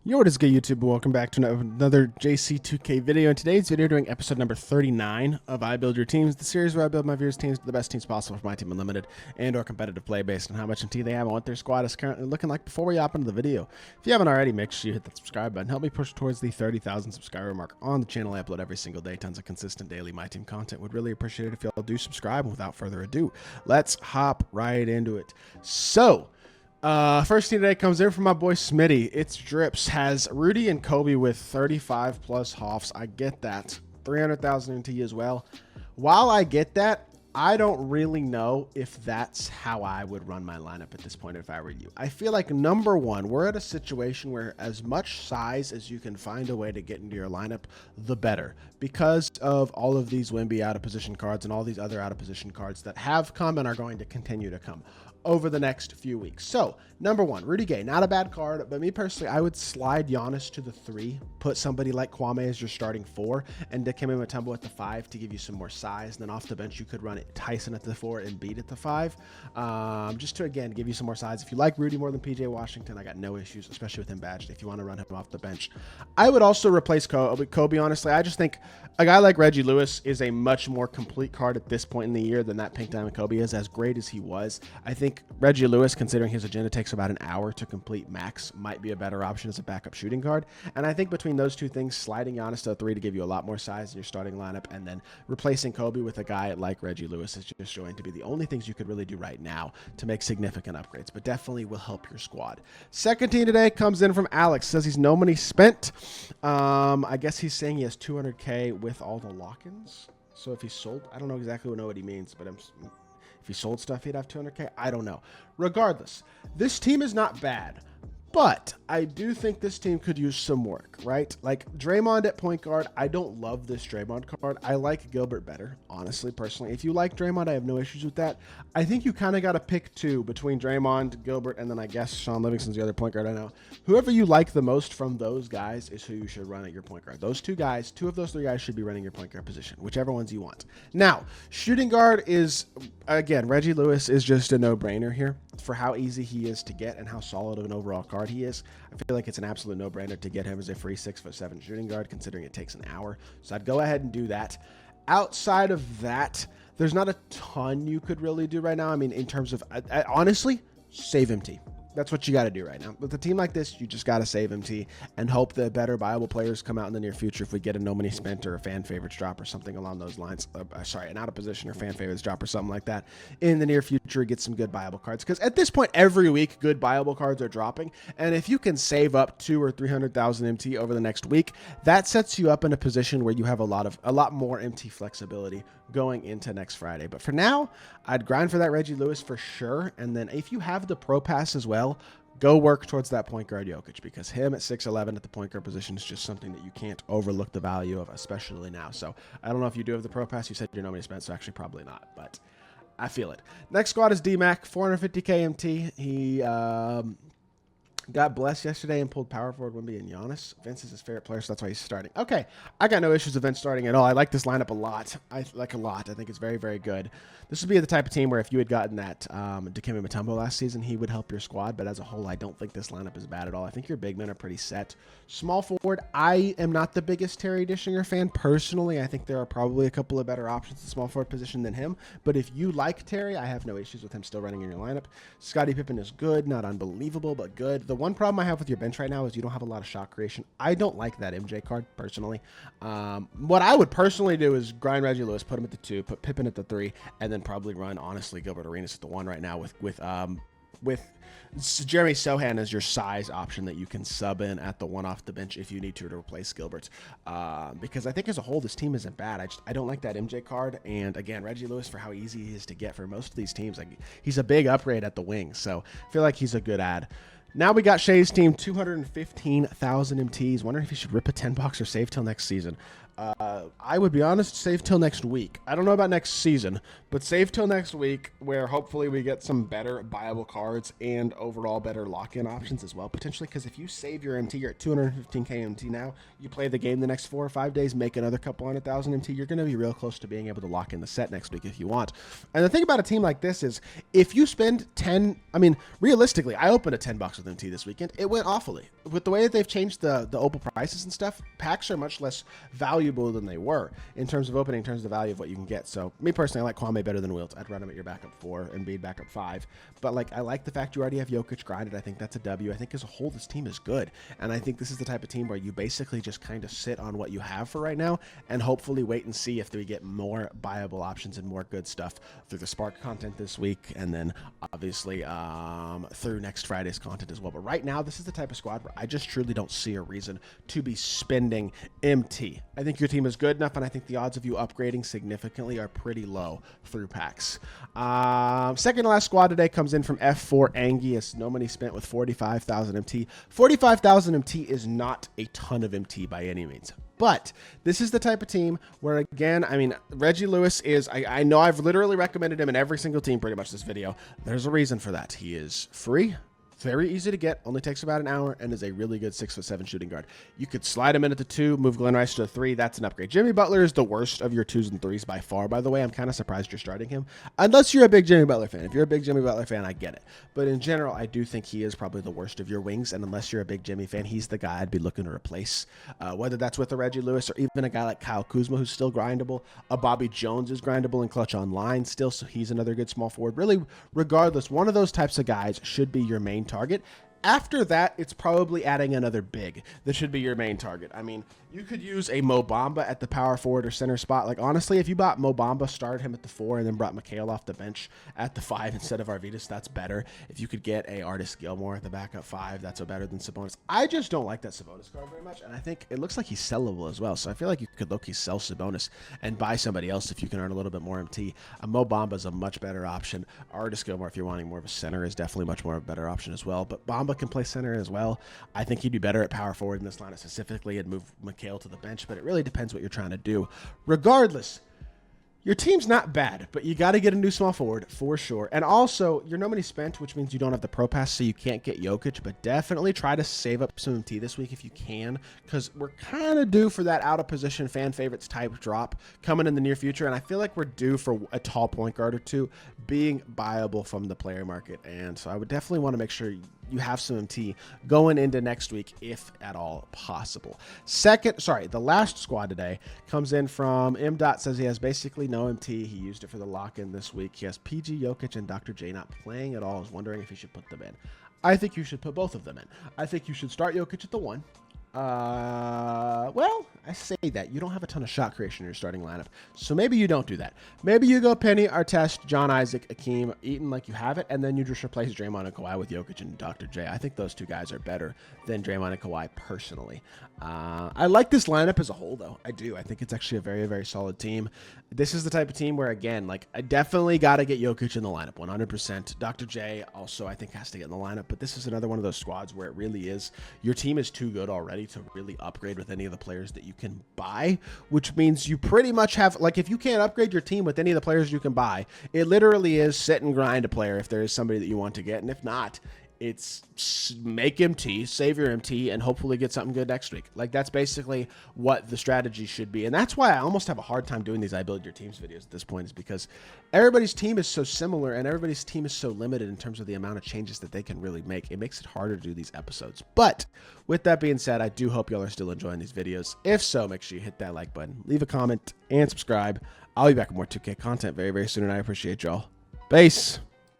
Yo, what is good, YouTube? Welcome back to another JC2K video. In today's video, doing episode number 39 of I Build Your Teams, the series where I build my viewers' teams to the best teams possible for my team unlimited and or competitive play based on how much MT they have and what their squad is currently looking like. Before we hop into the video, if you haven't already, make sure you hit that subscribe button. Help me push towards the 30,000 subscriber mark on the channel. I upload every single day, tons of consistent daily My Team content. Would really appreciate it if y'all do subscribe. And without further ado, let's hop right into it. First team today comes in from my boy Smitty. It's Drips. Has Rudy and Kobe with 35 plus Hoffs. I get that. 300,000 NT as well. While I get that, I don't really know if that's how I would run my lineup at this point if I were you. I feel like, number one, we're at a situation where as much size as you can find a way to get into your lineup, the better. Because of all of these Wimby out of position cards and all these other out of position cards that have come and are going to continue to come over the next few weeks. So, number one, Rudy Gay, not a bad card, but me personally, I would slide Giannis to the 3, put somebody like Kwame as your starting 4, and Dikembe Mutombo at the 5 to give you some more size. And then off the bench, you could run it Tyson at the 4 and Beat at the 5, just to, again, give you some more size. If you like Rudy more than PJ Washington, I got no issues, especially with him badged, if you want to run him off the bench. I would also replace Kobe, honestly. I just think a guy like Reggie Lewis is a much more complete card at this point in the year than that Pink Diamond Kobe is, as great as he was. I think Reggie Lewis, considering his agenda takes about an hour to complete max, might be a better option as a backup shooting guard. And I think between those two things, sliding Giannis to a 3 to give you a lot more size in your starting lineup, and then replacing Kobe with a guy like Reggie Lewis is just going to be the only things you could really do right now to make significant upgrades, but definitely will help your squad. Second team today comes in from Alex. Says he's no money spent. I guess he's saying he has 200K with all the lock-ins. So if he sold, I don't know exactly what he means, but if he sold stuff, he'd have 200K. I don't know. Regardless, this team is not bad, but I do think this team could use some work, right? Like Draymond at point guard, I don't love this Draymond card. I like Gilbert better, honestly, personally. If you like Draymond, I have no issues with that. I think you kind of got to pick two between Draymond, Gilbert, and then I guess Sean Livingston's the other point guard I know. Whoever you like the most from those guys is who you should run at your point guard. Those two guys, two of those three guys should be running your point guard position, whichever ones you want. Now, shooting guard is, again, Reggie Lewis is just a no-brainer here for how easy he is to get and how solid of an overall card he is. I feel like it's an absolute no-brainer to get him as a free 6'7" shooting guard, considering it takes an hour. So I'd go ahead and do that. Outside of that, there's not a ton you could really do right now. I mean, in terms of, honestly, save MT. That's what you got to do right now. With a team like this, you just got to save MT and hope that better viable players come out in the near future if we get a no money spent or a fan favorites drop or something along those lines. Sorry, an out of position or fan favorites drop or something like that in the near future. Get some good viable cards, because at this point, every week, good viable cards are dropping. And if you can save up 200,000 or 300,000 MT over the next week, that sets you up in a position where you have a lot more MT flexibility going into next Friday. But for now, I'd grind for that Reggie Lewis for sure. And then if you have the pro pass as well, go work towards that point guard Jokic, because him at 6'11" at the point guard position is just something that you can't overlook the value of, especially now. So I don't know if you do have the pro pass. You said you're no money spent, so actually probably not, but I feel it. Next squad is D-Mac, 450K MT. He got blessed yesterday and pulled power forward Wimby and Giannis. Vince is his favorite player, so that's why he's starting. Okay, I got no issues with Vince starting at all. I like this lineup a lot. I think it's very, very good. This would be the type of team where if you had gotten that Dikembe Mutombo last season, he would help your squad. But as a whole, I don't think this lineup is bad at all. I think your big men are pretty set. Small forward, I am not the biggest Terry Dishinger fan personally. I think there are probably a couple of better options at the small forward position than him. But if you like Terry, I have no issues with him still running in your lineup. Scottie Pippen is good, not unbelievable, but good. The one problem I have with your bench right now is you don't have a lot of shot creation. I don't like that MJ card personally. What I would personally do is grind Reggie Lewis, put him at the 2, put Pippen at the 3, and then probably run, honestly, Gilbert Arenas at the 1 right now with Jeremy Sohan as your size option that you can sub in at the 1 off the bench if you need to replace Gilbert. Because I think as a whole, this team isn't bad. I don't like that MJ card. And again, Reggie Lewis, for how easy he is to get for most of these teams, he's a big upgrade at the wing. So I feel like he's a good add. Now we got Shay's team, 215,000 MTs. Wondering if he should rip a 10 box or save till next season. I would be honest, save till next week. I don't know about next season, but save till next week, where hopefully we get some better viable cards and overall better lock-in options as well, potentially. Because if you save your MT, you're at 215k MT now. You play the game the next 4 or 5 days, make another couple 100,000 MT. You're going to be real close to being able to lock in the set next week if you want. And the thing about a team like this is, if you spend 10, I mean, realistically, I opened a 10 bucks with MT this weekend. It went awfully. With the way that they've changed the opal prices and stuff, packs are much less valuable than they were in terms of opening, in terms of the value of what you can get. So me personally, I like Kwame better than Wilt. I'd run him at your backup 4 and Embiid backup 5. But like, I like the fact you already have Jokic grinded. I think that's a W. I think as a whole, this team is good. And I think this is the type of team where you basically just kind of sit on what you have for right now and hopefully wait and see if we get more viable options and more good stuff through the Spark content this week. And then obviously through next Friday's content as well. But right now, this is the type of squad where I just truly don't see a reason to be spending MT. I think your team is good enough, and I think the odds of you upgrading significantly are pretty low through packs. Second to last squad today comes in from F4 Angius. No money spent with 45,000 MT. 45,000 MT is not a ton of MT by any means. But this is the type of team where, again, I mean, Reggie Lewis is, I know I've literally recommended him in every single team pretty much this video. There's a reason for that. He is free. Very easy to get, only takes about an hour, and is a really good 6'7" shooting guard. You could slide him in at the 2, move Glenn Rice to the 3. That's an upgrade. Jimmy Butler is the worst of your 2s and 3s by far, by the way. I'm kind of surprised you're starting him, unless you're a big Jimmy Butler fan. If you're a big Jimmy Butler fan, I get it. But in general, I do think he is probably the worst of your wings, and unless you're a big Jimmy fan, he's the guy I'd be looking to replace, whether that's with a Reggie Lewis or even a guy like Kyle Kuzma, who's still grindable. A Bobby Jones is grindable and clutch online still, so he's another good small forward. Really, regardless, one of those types of guys should be your main target. After that, it's probably adding another big that should be your main target. I mean, you could use a Mo Bamba at the power forward or center spot. Like, honestly, if you bought Mo Bamba, started him at the 4, and then brought McHale off the bench at the 5 instead of Arvidas, that's better. If you could get a Artis Gilmore at the backup 5, that's better than Sabonis. I just don't like that Sabonis card very much, and I think it looks like he's sellable as well. So I feel like you could low-key sell Sabonis and buy somebody else if you can earn a little bit more MT. A Mo Bamba is a much better option. Artis Gilmore, if you're wanting more of a center, is definitely much more of a better option as well. But Bamba can play center as well. I think he'd be better at power forward in this lineup specifically and move McHale to the bench, but it really depends what you're trying to do. Regardless, your team's not bad, but you got to get a new small forward for sure. And also, you're no money spent, which means you don't have the pro pass, so you can't get Jokic, but definitely try to save up some MT this week if you can, because we're kind of due for that out of position fan favorites type drop coming in the near future. And I feel like we're due for a tall point guard or two being buyable from the player market. And so I would definitely want to make sure you have some MT going into next week, if at all possible. The last squad today comes in from M. Says he has basically no MT. He used it for the lock-in this week. He has PG, Jokic, and Dr. J not playing at all. I was wondering if he should put them in. I think you should put both of them in. I think you should start Jokic at the 1. Well, I say that. You don't have a ton of shot creation in your starting lineup, so maybe you don't do that. Maybe you go Penny, Artest, John Isaac, Akeem, Eaton like you have it, and then you just replace Draymond and Kawhi with Jokic and Dr. J. I think those two guys are better than Draymond and Kawhi personally. I like this lineup as a whole, though. I do. I think it's actually a very, very solid team. This is the type of team where, again, like, I definitely got to get Jokic in the lineup, 100%. Dr. J also, I think, has to get in the lineup, but this is another one of those squads where it really is, your team is too good already to really upgrade with any of the players that you can buy, which means you pretty much have, like, if you can't upgrade your team with any of the players you can buy, it literally is sit and grind a player if there is somebody that you want to get, and if not, it's make MT, save your MT, and hopefully get something good next week. Like, that's basically what the strategy should be. And that's why I almost have a hard time doing these I Build Your Teams videos at this point, is because everybody's team is so similar and everybody's team is so limited in terms of the amount of changes that they can really make. It makes it harder to do these episodes. But with that being said, I do hope y'all are still enjoying these videos. If so, make sure you hit that like button, leave a comment, and subscribe. I'll be back with more 2K content very, very soon, and I appreciate y'all. Peace.